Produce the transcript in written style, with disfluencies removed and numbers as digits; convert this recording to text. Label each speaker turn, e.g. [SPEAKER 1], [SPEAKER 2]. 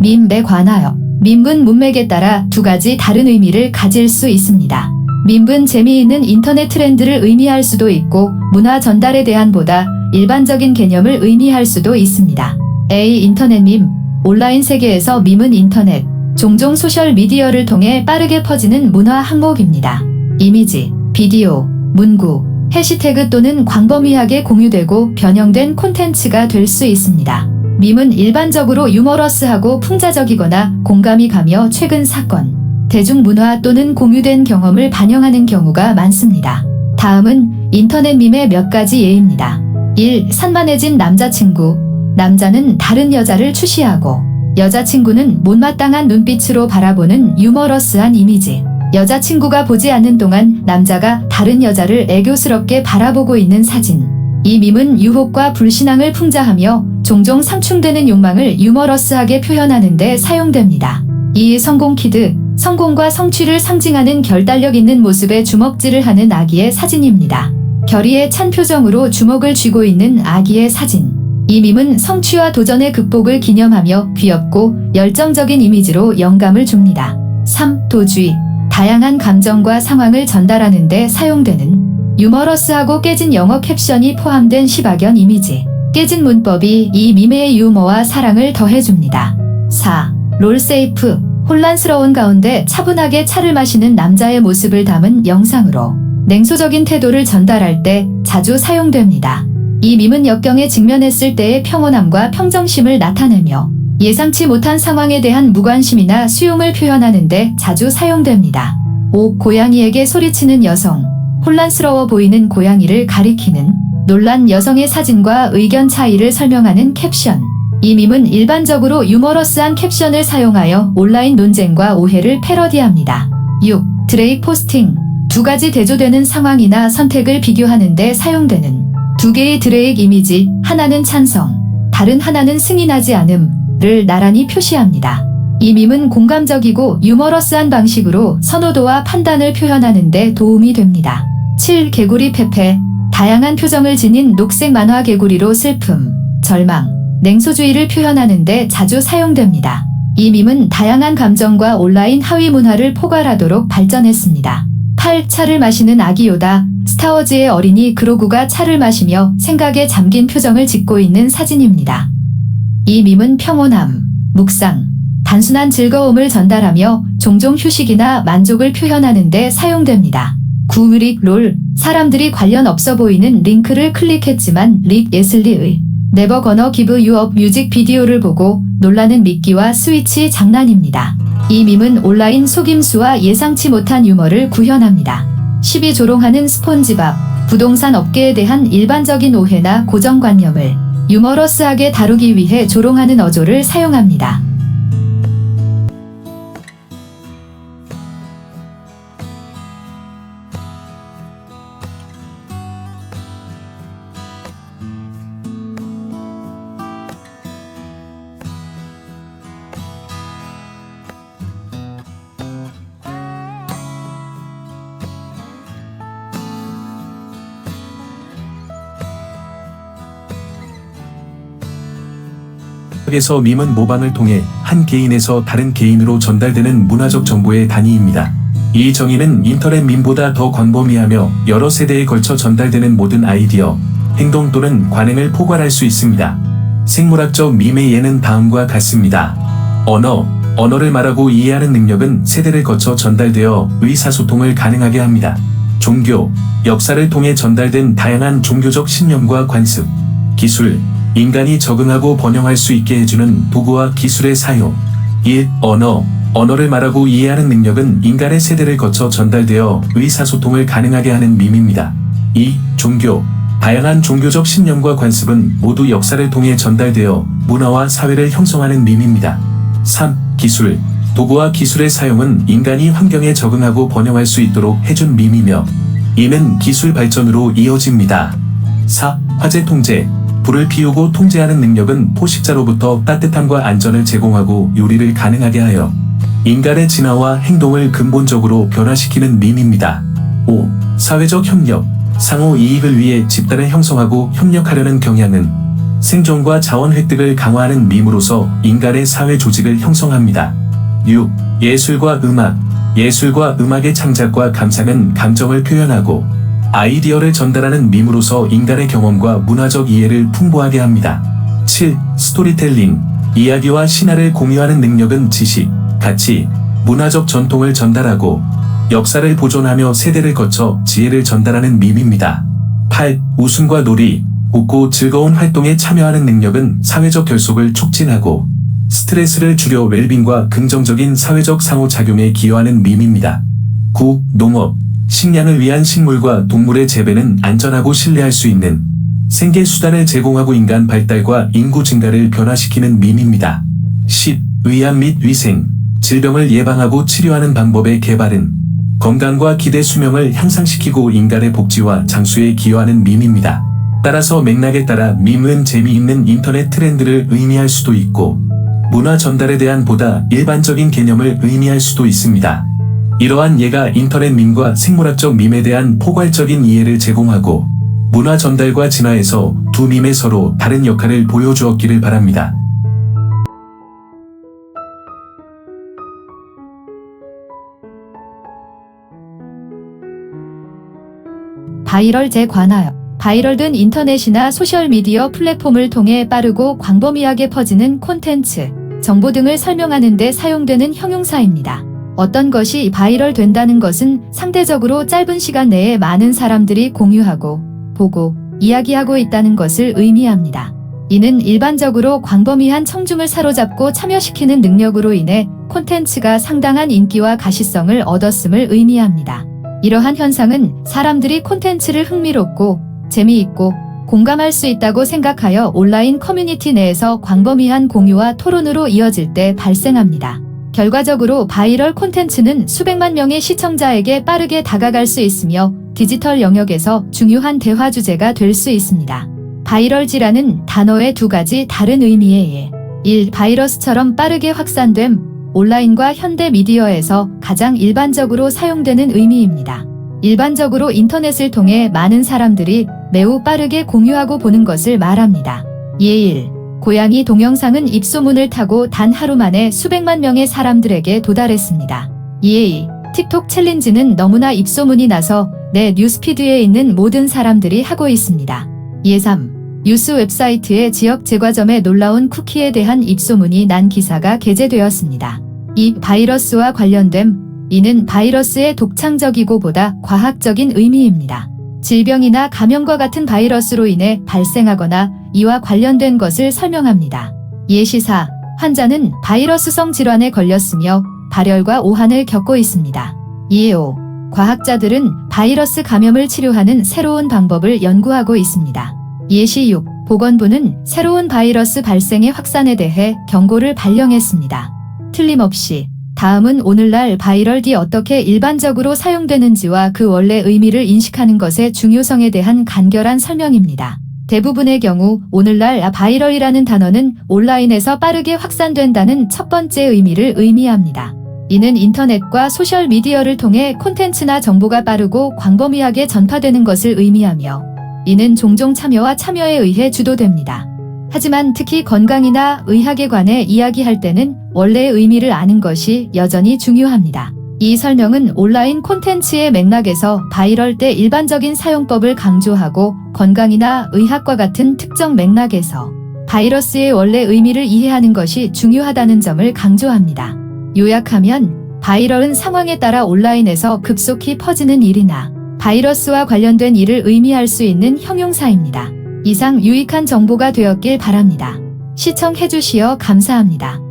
[SPEAKER 1] 밈에 관하여 밈은 문맥에 따라 두 가지 다른 의미를 가질 수 있습니다. 밈은 재미있는 인터넷 트렌드를 의미할 수도 있고 문화 전달에 대한 보다 일반적인 개념을 의미할 수도 있습니다. A. 인터넷 밈. 온라인 세계에서 밈은 인터넷, 종종 소셜미디어를 통해 빠르게 퍼지는 문화 항목입니다. 이미지, 비디오, 문구, 해시태그 또는 광범위하게 공유되고 변형된 콘텐츠가 될 수 있습니다. 밈은 일반적으로 유머러스하고 풍자적이거나 공감이 가며 최근 사건, 대중문화 또는 공유된 경험을 반영하는 경우가 많습니다. 다음은 인터넷 밈의 몇 가지 예입니다. 1. 산만해진 남자친구. 남자는 다른 여자를 추시하고 여자친구는 못마땅한 눈빛으로 바라보는 유머러스한 이미지. 여자친구가 보지 않는 동안 남자가 다른 여자를 애교스럽게 바라보고 있는 사진. 이 밈은 유혹과 불신앙을 풍자하며 종종 상충되는 욕망을 유머러스하게 표현하는 데 사용됩니다. 2. 성공 키드. 성공과 성취를 상징하는 결단력 있는 모습에 주먹질을 하는 아기의 사진입니다. 결의에 찬 표정으로 주먹을 쥐고 있는 아기의 사진. 이 밈은 성취와 도전의 극복을 기념하며 귀엽고 열정적인 이미지로 영감을 줍니다. 3. 도주의. 다양한 감정과 상황을 전달하는 데 사용되는 유머러스하고 깨진 영어 캡션이 포함된 시박연 이미지. 깨진 문법이 이 밈의 유머와 사랑을 더해줍니다. 4. 롤세이프. 혼란스러운 가운데 차분하게 차를 마시는 남자의 모습을 담은 영상으로 냉소적인 태도를 전달할 때 자주 사용됩니다. 이 밈은 역경에 직면했을 때의 평온함과 평정심을 나타내며 예상치 못한 상황에 대한 무관심이나 수용을 표현하는 데 자주 사용됩니다. 5. 고양이에게 소리치는 여성. 혼란스러워 보이는 고양이를 가리키는 놀란 여성의 사진과 의견 차이를 설명하는 캡션. 이 밈은 일반적으로 유머러스한 캡션을 사용하여 온라인 논쟁과 오해를 패러디합니다. 6. 드레이크 포스팅. 두 가지 대조되는 상황이나 선택을 비교하는 데 사용되는 두 개의 드레이크 이미지, 하나는 찬성, 다른 하나는 승인하지 않음을 나란히 표시합니다. 이 밈은 공감적이고 유머러스한 방식으로 선호도와 판단을 표현하는 데 도움이 됩니다. 7. 개구리 페페. 다양한 표정을 지닌 녹색 만화 개구리로 슬픔, 절망, 냉소주의를 표현하는 데 자주 사용됩니다. 이 밈은 다양한 감정과 온라인 하위 문화를 포괄하도록 발전했습니다. 8. 차를 마시는 아기 요다. 스타워즈의 어린이 그로구가 차를 마시며 생각에 잠긴 표정을 짓고 있는 사진입니다. 이 밈은 평온함, 묵상, 단순한 즐거움을 전달하며 종종 휴식이나 만족을 표현하는 데 사용됩니다. 9. 릭 롤. 사람들이 관련 없어 보이는 링크를 클릭했지만 릭 예슬리의 Never Gonna Give You Up 뮤직비디오를 보고 놀라는 미끼와 스위치 장난입니다. 이 밈은 온라인 속임수와 예상치 못한 유머를 구현합니다. 10이 조롱하는 스폰지밥. 부동산 업계에 대한 일반적인 오해나 고정관념을 유머러스하게 다루기 위해 조롱하는 어조를 사용합니다.
[SPEAKER 2] 에서 밈은 모방을 통해 한 개인에서 다른 개인으로 전달되는 문화적 정보의 단위입니다. 이 정의는 인터넷 밈보다 더 광범위하며 여러 세대에 걸쳐 전달되는 모든 아이디어, 행동 또는 관행을 포괄할 수 있습니다. 생물학적 밈의 예는 다음과 같습니다. 언어를 말하고 이해하는 능력은 세대를 거쳐 전달되어 의사소통을 가능하게 합니다. 종교, 역사를 통해 전달된 다양한 종교적 신념과 관습, 기술, 인간이 적응하고 번영할 수 있게 해주는 도구와 기술의 사용. 1. 언어를 말하고 이해하는 능력은 인간의 세대를 거쳐 전달되어 의사소통을 가능하게 하는 밈입니다. 2. 종교. 다양한 종교적 신념과 관습은 모두 역사를 통해 전달되어 문화와 사회를 형성하는 밈입니다. 3. 기술. 도구와 기술의 사용은 인간이 환경에 적응하고 번영할 수 있도록 해준 밈이며 이는 기술 발전으로 이어집니다. 4. 화재 통제. 불을 피우고 통제하는 능력은 포식자로부터 따뜻함과 안전을 제공하고 요리를 가능하게 하여 인간의 진화와 행동을 근본적으로 변화시키는 밈입니다. 5. 사회적 협력. 상호 이익을 위해 집단을 형성하고 협력하려는 경향은 생존과 자원 획득을 강화하는 밈으로서 인간의 사회 조직을 형성합니다. 6. 예술과 음악. 예술과 음악의 창작과 감상은 감정을 표현하고 아이디어를 전달하는 밈으로서 인간의 경험과 문화적 이해를 풍부하게 합니다. 7. 스토리텔링. 이야기와 신화를 공유하는 능력은 지식, 가치, 문화적 전통을 전달하고 역사를 보존하며 세대를 거쳐 지혜를 전달하는 밈입니다. 8. 웃음과 놀이. 웃고 즐거운 활동에 참여하는 능력은 사회적 결속을 촉진하고 스트레스를 줄여 웰빙과 긍정적인 사회적 상호작용에 기여하는 밈입니다. 9. 농업. 식량을 위한 식물과 동물의 재배는 안전하고 신뢰할 수 있는 생계 수단을 제공하고 인간 발달과 인구 증가를 변화시키는 밈입니다. 10. 의학 및 위생. 질병을 예방하고 치료하는 방법의 개발은 건강과 기대 수명을 향상시키고 인간의 복지와 장수에 기여하는 밈입니다. 따라서 맥락에 따라 밈은 재미있는 인터넷 트렌드를 의미할 수도 있고 문화 전달에 대한 보다 일반적인 개념을 의미할 수도 있습니다. 이러한 예가 인터넷 밈과 생물학적 밈에 대한 포괄적인 이해를 제공하고 문화 전달과 진화에서 두 밈의 서로 다른 역할을 보여주었기를 바랍니다.
[SPEAKER 1] 바이럴제 관하여. 바이럴된 인터넷이나 소셜미디어 플랫폼을 통해 빠르고 광범위하게 퍼지는 콘텐츠, 정보 등을 설명하는 데 사용되는 형용사입니다. 어떤 것이 바이럴 된다는 것은 상대적으로 짧은 시간 내에 많은 사람들이 공유하고, 보고, 이야기하고 있다는 것을 의미합니다. 이는 일반적으로 광범위한 청중을 사로잡고 참여시키는 능력으로 인해 콘텐츠가 상당한 인기와 가시성을 얻었음을 의미합니다. 이러한 현상은 사람들이 콘텐츠를 흥미롭고 재미있고 공감할 수 있다고 생각하여 온라인 커뮤니티 내에서 광범위한 공유와 토론으로 이어질 때 발생합니다. 결과적으로 바이럴 콘텐츠는 수백만 명의 시청자에게 빠르게 다가갈 수 있으며 디지털 영역에서 중요한 대화 주제가 될 수 있습니다. 바이럴지라는 단어의 두 가지 다른 의미에 1. 바이러스처럼 빠르게 확산됨. 온라인과 현대 미디어에서 가장 일반적으로 사용되는 의미입니다. 일반적으로 인터넷을 통해 많은 사람들이 매우 빠르게 공유하고 보는 것을 말합니다. 예1. 고양이 동영상은 입소문을 타고 단 하루 만에 수백만 명의 사람들에게 도달했습니다. 예2. 틱톡 챌린지는 너무나 입소문이 나서 내 뉴스피드에 있는 모든 사람들이 하고 있습니다. 예3. 뉴스 웹사이트의 지역 제과점에 놀라운 쿠키에 대한 입소문이 난 기사가 게재되었습니다. 이 바이러스와 관련됨, 이는 바이러스의 독창적이고 보다 과학적인 의미입니다. 질병이나 감염과 같은 바이러스로 인해 발생하거나 이와 관련된 것을 설명합니다. 예시사, 환자는 바이러스성 질환에 걸렸으며 발열과 오한을 겪고 있습니다. 예오, 과학자들은 바이러스 감염을 치료하는 새로운 방법을 연구하고 있습니다. 예시 6, 보건부는 새로운 바이러스 발생의 확산에 대해 경고를 발령했습니다. 틀림없이 다음은 오늘날 바이럴이 어떻게 일반적으로 사용되는지와 그 원래 의미를 인식하는 것의 중요성에 대한 간결한 설명입니다. 대부분의 경우 오늘날 바이럴이라는 단어는 온라인에서 빠르게 확산된다는 첫 번째 의미를 의미합니다. 이는 인터넷과 소셜미디어를 통해 콘텐츠나 정보가 빠르고 광범위하게 전파되는 것을 의미하며 이는 종종 참여와 참여에 의해 주도됩니다. 하지만 특히 건강이나 의학에 관해 이야기할 때는 원래의 의미를 아는 것이 여전히 중요합니다. 이 설명은 온라인 콘텐츠의 맥락에서 바이럴 때 일반적인 사용법을 강조하고 건강이나 의학과 같은 특정 맥락에서 바이러스의 원래 의미를 이해하는 것이 중요하다는 점을 강조합니다. 요약하면 바이럴은 상황에 따라 온라인에서 급속히 퍼지는 일이나 바이러스와 관련된 일을 의미할 수 있는 형용사입니다. 이상 유익한 정보가 되었길 바랍니다. 시청해주시어 감사합니다.